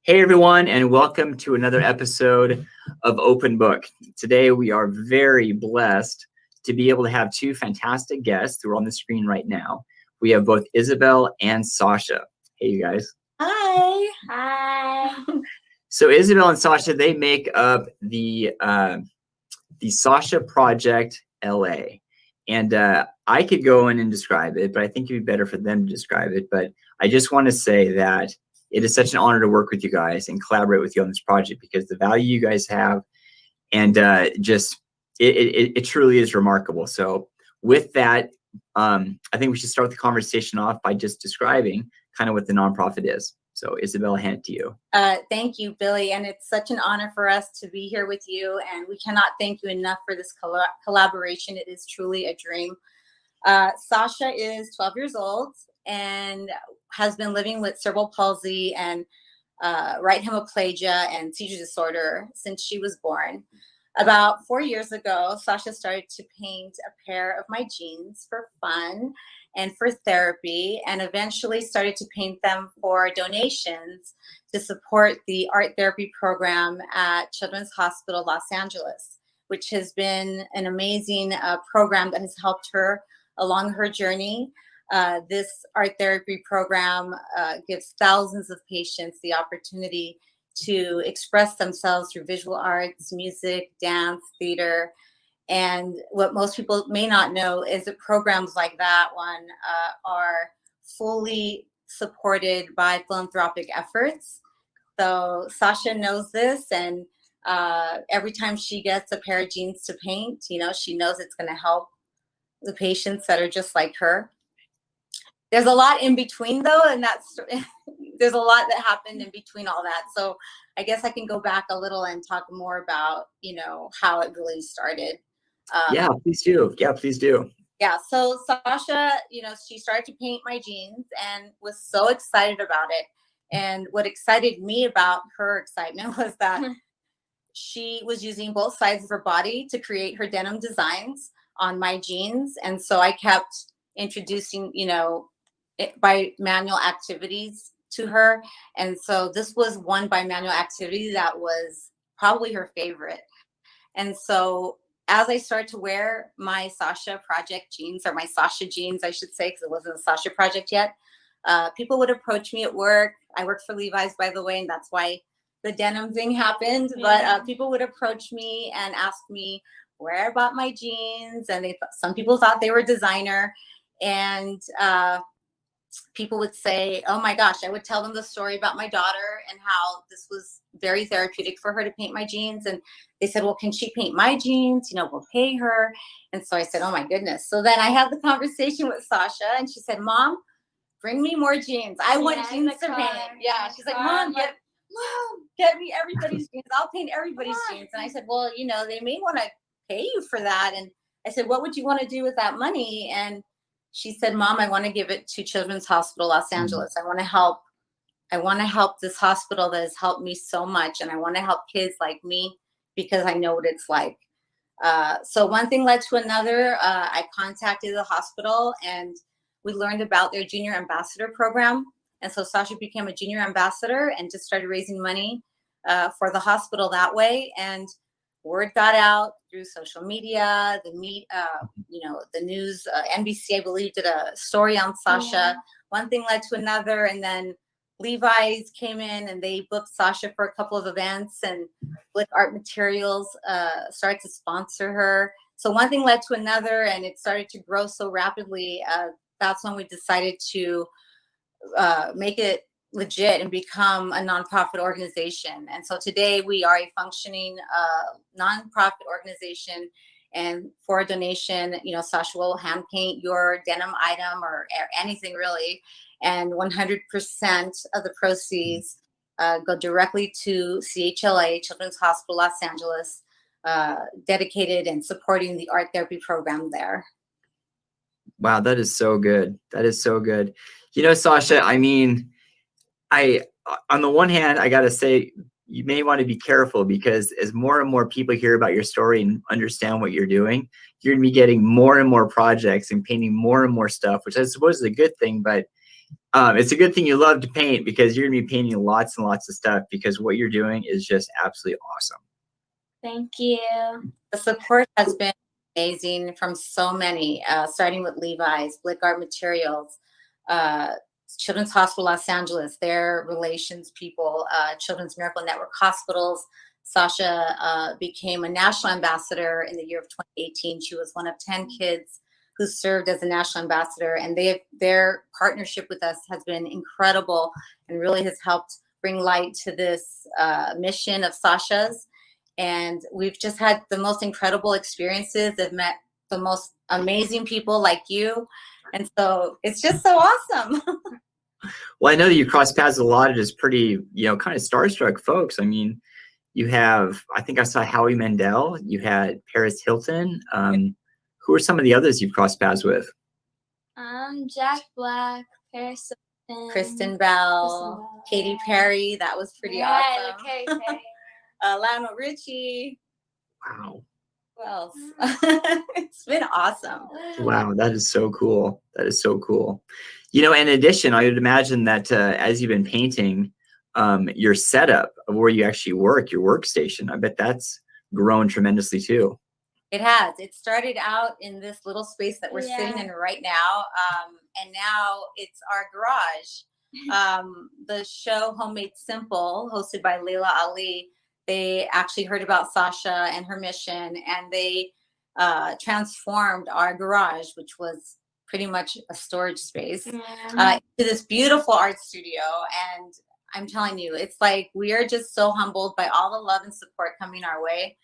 Hey everyone, and welcome to another episode of Open Book. Today we are very blessed to be able to have two fantastic guests who are on the screen right now. We have both Isabel and Sasha. Hey you guys. Hi. Hi. So Isabel and Sasha, they make up the Sasha Project LA. And I could go in and describe it, but I think it'd be better for them to describe it. But I just want to say that it is such an honor to work with you guys and collaborate with you on this project because the value you guys have and it truly is remarkable. So with that, I think we should start the conversation off by just describing kind of what the nonprofit is. So Isabel, I hand it to you. Thank you, Billy. And it's such an honor for us to be here with you. And we cannot thank you enough for this collaboration. It is truly a dream. Sasha is 12 years old and has been living with cerebral palsy and right hemiplegia and seizure disorder since she was born. About 4 years ago, Sasha started to paint a pair of my jeans for fun and for therapy, and eventually started to paint them for donations to support the art therapy program at Children's Hospital Los Angeles, which has been an amazing program that has helped her along her journey. This art therapy program gives thousands of patients the opportunity to express themselves through visual arts, music, dance, theater. And what most people may not know is that programs like that one are fully supported by philanthropic efforts. So Sasha knows this, and every time she gets a pair of jeans to paint, she knows it's going to help the patients that are just like her. There's a lot in between though, and there's a lot that happened in between all that. So I guess I can go back a little and talk more about, how it really started. Yeah, please do. Yeah, so Sasha, she started to paint my jeans and was so excited about it. And what excited me about her excitement was that she was using both sides of her body to create her denim designs on my jeans. And so I kept introducing, by manual activities to her. And so this was one by manual activity that was probably her favorite. And so as I started to wear my Sasha Project jeans, or my Sasha jeans, I should say, because it wasn't a Sasha Project yet, people would approach me at work. I worked for Levi's, by the way, and that's why the denim thing happened. Yeah. But people would approach me and ask me where I bought my jeans. And some people thought they were designer. And people would say, oh my gosh, I would tell them the story about my daughter and how this was very therapeutic for her to paint my jeans. And they said, well, can she paint my jeans? We'll pay her. And so I said, oh my goodness. So then I had the conversation with Sasha, and she said, Mom, bring me more jeans. I want jeans to paint. Yeah. She's like, Mom, get me everybody's jeans. I'll paint everybody's jeans. And I said, well, they may want to pay you for that. And I said, what would you want to do with that money? And she said, Mom, I want to give it to Children's Hospital Los Angeles. I want to help this hospital that has helped me so much. And I want to help kids like me because I know what it's like. So one thing led to another. I contacted the hospital and we learned about their junior ambassador program. And so Sasha became a junior ambassador and just started raising money for the hospital that way. And word got out through social media, the news, NBC, I believe, did a story on Sasha. Yeah. One thing led to another, and then Levi's came in and they booked Sasha for a couple of events, and Blick Art Materials started to sponsor her. So one thing led to another, and it started to grow so rapidly. That's when we decided to make it legit and become a nonprofit organization. And so today we are a functioning nonprofit organization, and for a donation, Sasha will hand paint your denim item or anything really, and 100% of the proceeds go directly to CHLA, Children's Hospital Los Angeles, dedicated and supporting the art therapy program there. Wow, that is so good. Sasha, I mean, on the one hand, I got to say, you may want to be careful because as more and more people hear about your story and understand what you're doing, you're going to be getting more and more projects and painting more and more stuff, which I suppose is a good thing. But It's a good thing you love to paint, because you're gonna be painting lots and lots of stuff, because what you're doing is just absolutely awesome. Thank you. The support has been amazing from so many, starting with Levi's, Blick Art Materials, uh, Children's Hospital Los Angeles, their relations people, Children's Miracle Network Hospitals. Sasha became a national ambassador in the year of 2018. She was one of 10 kids who served as a national ambassador, and their partnership with us has been incredible and really has helped bring light to this mission of Sasha's. And we've just had the most incredible experiences. I've met the most amazing people like you. And so it's just so awesome. Well, I know that you cross paths with a lot of just pretty, kind of starstruck folks. I mean, you have, I think I saw Howie Mandel, you had Paris Hilton. Who are some of the others you've crossed paths with? Jack Black, Paris Hilton, Kristen Bell, Katy Perry. That was pretty awesome. Katy Perry. Lionel Richie. Wow. Who else? It's been awesome. Wow, that is so cool. That is so cool. In addition, I would imagine that as you've been painting, your setup of where you actually work, your workstation, I bet that's grown tremendously too. It has. It started out in this little space that we're sitting in right now. And now it's our garage. The show Homemade Simple, hosted by Layla Ali, they actually heard about Sasha and her mission, and they transformed our garage, which was pretty much a storage space, into this beautiful art studio. And I'm telling you, it's like we are just so humbled by all the love and support coming our way.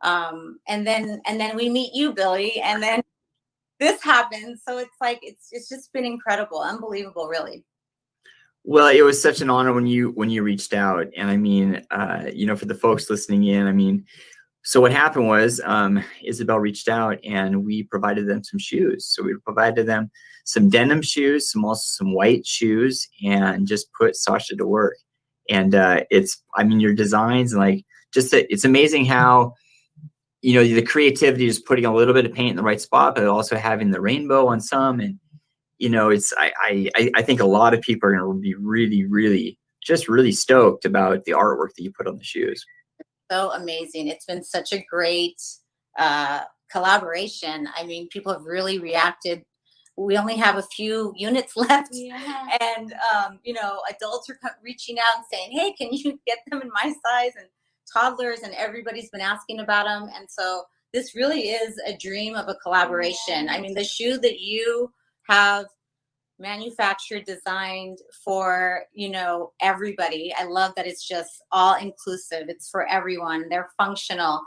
And then we meet you, Billy, and then this happens. So it's like it's just been incredible, unbelievable, really. Well, it was such an honor when you reached out. And I mean, for the folks listening in, I mean, so what happened was Isabel reached out and we provided them some shoes. So we provided them some denim shoes, some white shoes, and just put Sasha to work. And your designs, like, it's amazing how, the creativity is putting a little bit of paint in the right spot, but also having the rainbow on some. And I think a lot of people are going to be really, really, just really stoked about the artwork that you put on the shoes. So amazing. It's been such a great collaboration. I mean, people have really reacted. We only have a few units left. And, adults are reaching out and saying, hey, can you get them in my size? And toddlers, and everybody's been asking about them. And so this really is a dream of a collaboration. I mean, the shoe that you have manufactured, designed for, everybody. I love that it's just all inclusive. It's for everyone. They're functional.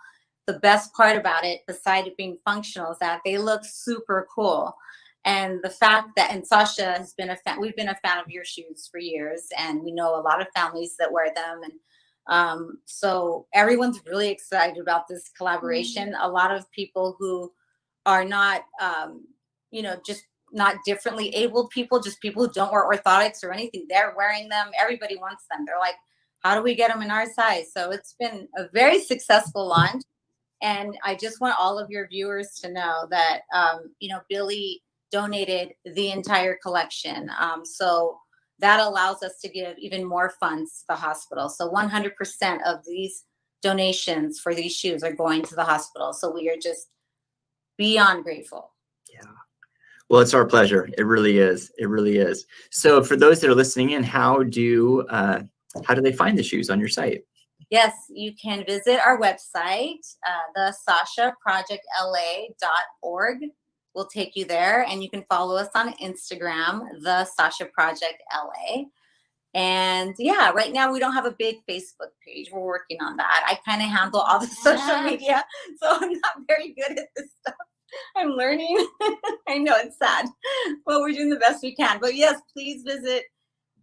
The best part about it, besides it being functional, is that they look super cool. And the fact that, and Sasha has been a fan, we've been a fan of your shoes for years, and we know a lot of families that wear them. And so everyone's really excited about this collaboration. A lot of people who are not, just not differently abled people, just people who don't wear orthotics or anything, they're wearing them. Everybody wants them. They're like, how do we get them in our size? So it's been a very successful launch. And I just want all of your viewers to know that, Billy donated the entire collection. So that allows us to give even more funds to the hospital. So 100% of these donations for these shoes are going to the hospital. So we are just beyond grateful. Yeah. Well, it's our pleasure. It really is. It really is. So for those that are listening in, how do they find the shoes on your site? Yes, you can visit our website, thesashaprojectla.org. We'll take you there, and you can follow us on Instagram, The Sasha Project LA. And yeah, right now we don't have a big Facebook page. We're working on that. I kind of handle all the social media, so I'm not very good at this stuff. I'm learning. I know it's sad, but we're doing the best we can. But yes, please visit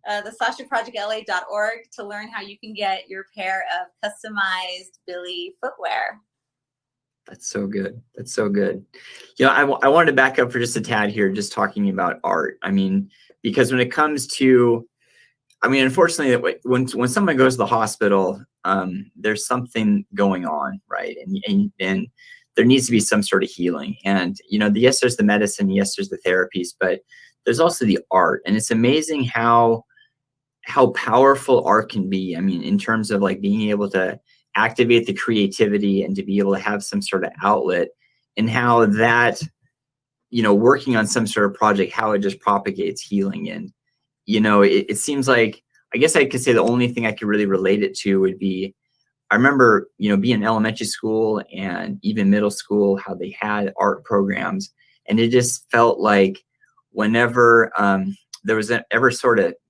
the SashaProjectLA.org to learn how you can get your pair of customized BILLY footwear. That's so good. That's so good. I wanted to back up for just a tad here, just talking about art. I mean, because when it comes to, unfortunately, when someone goes to the hospital, there's something going on, right? And there needs to be some sort of healing. And, yes, there's the medicine, yes, there's the therapies, but there's also the art, and it's amazing how powerful art can be. I mean, in terms of like being able to activate the creativity and to be able to have some sort of outlet, and how that, working on some sort of project, how it just propagates healing. And, it seems like, I guess I could say the only thing I could really relate it to would be, I remember, being in elementary school and even middle school, how they had art programs. And it just felt like whenever there was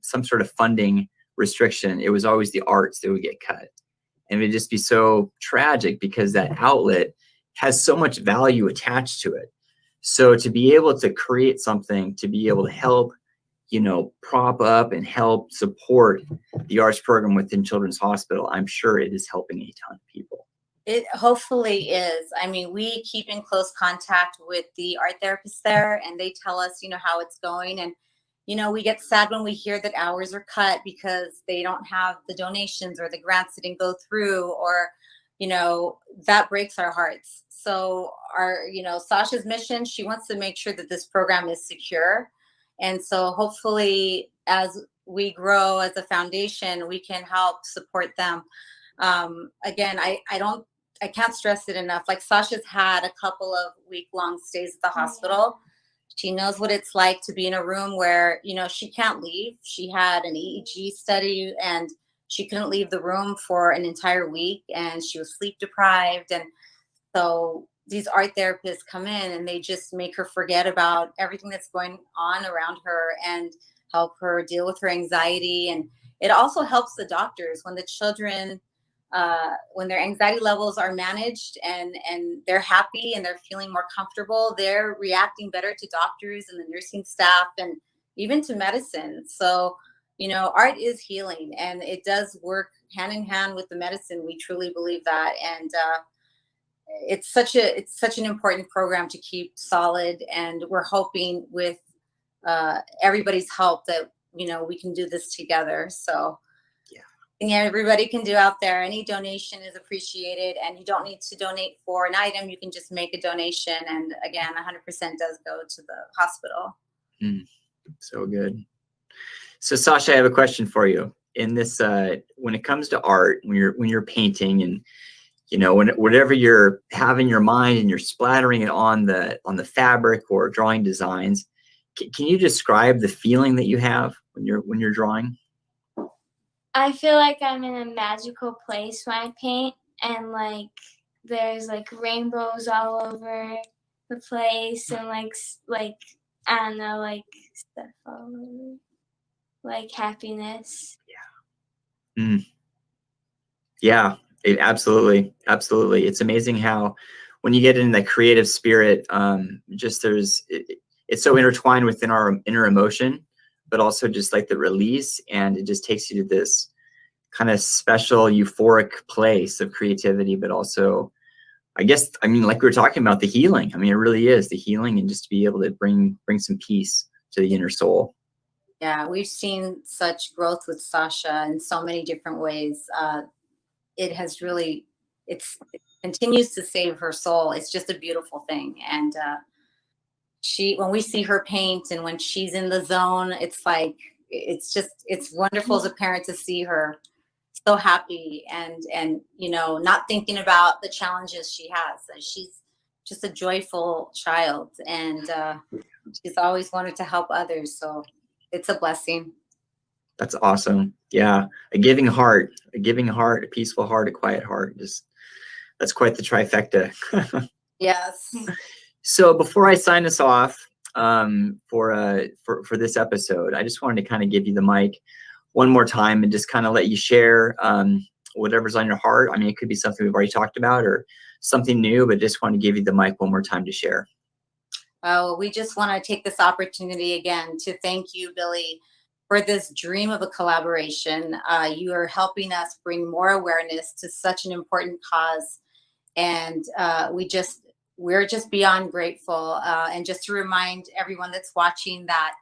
some sort of funding restriction, it was always the arts that would get cut. And it would just be so tragic because that outlet has so much value attached to it. So to be able to create something, to be able to help, prop up and help support the arts program within Children's Hospital, I'm sure it is helping a ton of people. It hopefully is. I mean, we keep in close contact with the art therapists there, and they tell us, how it's going. And, we get sad when we hear that hours are cut because they don't have the donations or the grants that didn't go through, or, that breaks our hearts. So Sasha's mission, she wants to make sure that this program is secure. And so hopefully as we grow as a foundation, we can help support them. Again, I can't stress it enough. Like, Sasha's had a couple of week-long stays at the hospital. She knows what it's like to be in a room where, she can't leave. She had an EEG study and she couldn't leave the room for an entire week, and she was sleep deprived. And so these art therapists come in and they just make her forget about everything that's going on around her and help her deal with her anxiety. And it also helps the doctors when the children, when their anxiety levels are managed and they're happy and they're feeling more comfortable, they're reacting better to doctors and the nursing staff and even to medicine. So, art is healing, and it does work hand in hand with the medicine. We truly believe that. And it's such an important program to keep solid. And we're hoping with everybody's help that, we can do this together. So everybody can do out there. Any donation is appreciated, and you don't need to donate for an item. You can just make a donation. And again, 100% does go to the hospital. So good. So Sasha, I have a question for you. In this, when it comes to art, when you're painting and, whatever you're having in your mind and you're splattering it on the fabric or drawing designs, can you describe the feeling that you have when you're drawing? I feel like I'm in a magical place when I paint, and like there's like rainbows all over the place, and like I don't know, like stuff all over, like happiness. Yeah, absolutely. It's amazing how when you get in the creative spirit, it's so intertwined within our inner emotion, but also just like the release, and it just takes you to this kind of special euphoric place of creativity, but also, like we were talking about, the healing. It really is the healing, and just to be able to bring some peace to the inner soul. Yeah, we've seen such growth with Sasha in so many different ways. It continues to save her soul. It's just a beautiful thing. And when we see her paint and when she's in the zone, it's like, it's wonderful as a parent to see her so happy and not thinking about the challenges she has. She's just a joyful child, and she's always wanted to help others. So it's a blessing. That's awesome. Yeah. A giving heart, a peaceful heart, a quiet heart. That's quite the trifecta. Yes. So before I sign us off for this episode, I just wanted to kind of give you the mic one more time and just kind of let you share whatever's on your heart. It could be something we've already talked about or something new, but just want to give you the mic one more time to share. We just want to take this opportunity again to thank you, Billy, for this dream of a collaboration. You are helping us bring more awareness to such an important cause. And we're just beyond grateful. And just to remind everyone that's watching that,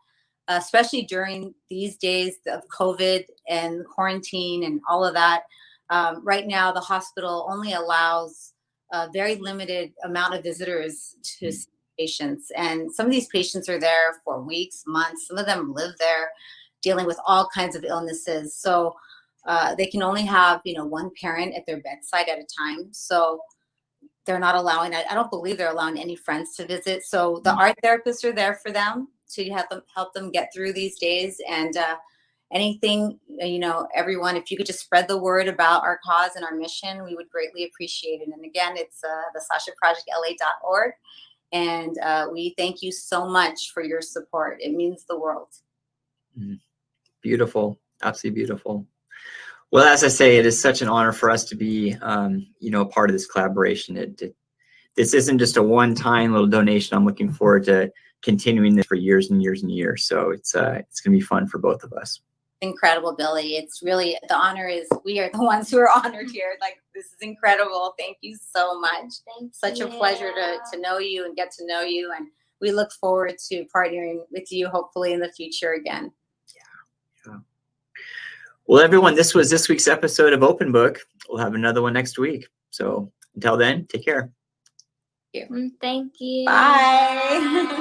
especially during these days of COVID and quarantine and all of that, right now the hospital only allows a very limited amount of visitors to see patients. And some of these patients are there for weeks, months. Some of them live there dealing with all kinds of illnesses. So they can only have, one parent at their bedside at a time. So they're not allowing, I don't believe they're allowing any friends to visit. So the art therapists are there for them to help them get through these days. And anything, everyone, if you could just spread the word about our cause and our mission, we would greatly appreciate it. And again, it's the SashaProjectLA.org. And we thank you so much for your support. It means the world. Beautiful. Absolutely beautiful. Well, as I say, it is such an honor for us to be, a part of this collaboration. This isn't just a one-time little donation. I'm looking forward to continuing this for years and years and years. So it's going to be fun for both of us. Incredible, Billy. It's really, the honor is, we are the ones who are honored here. Like, this is incredible. Thank you so much. Such a pleasure to know you and get to know you. And we look forward to partnering with you, hopefully in the future again. Yeah. Well, everyone, this was this week's episode of Open Book. We'll have another one next week. So until then, take care. Thank you. Bye.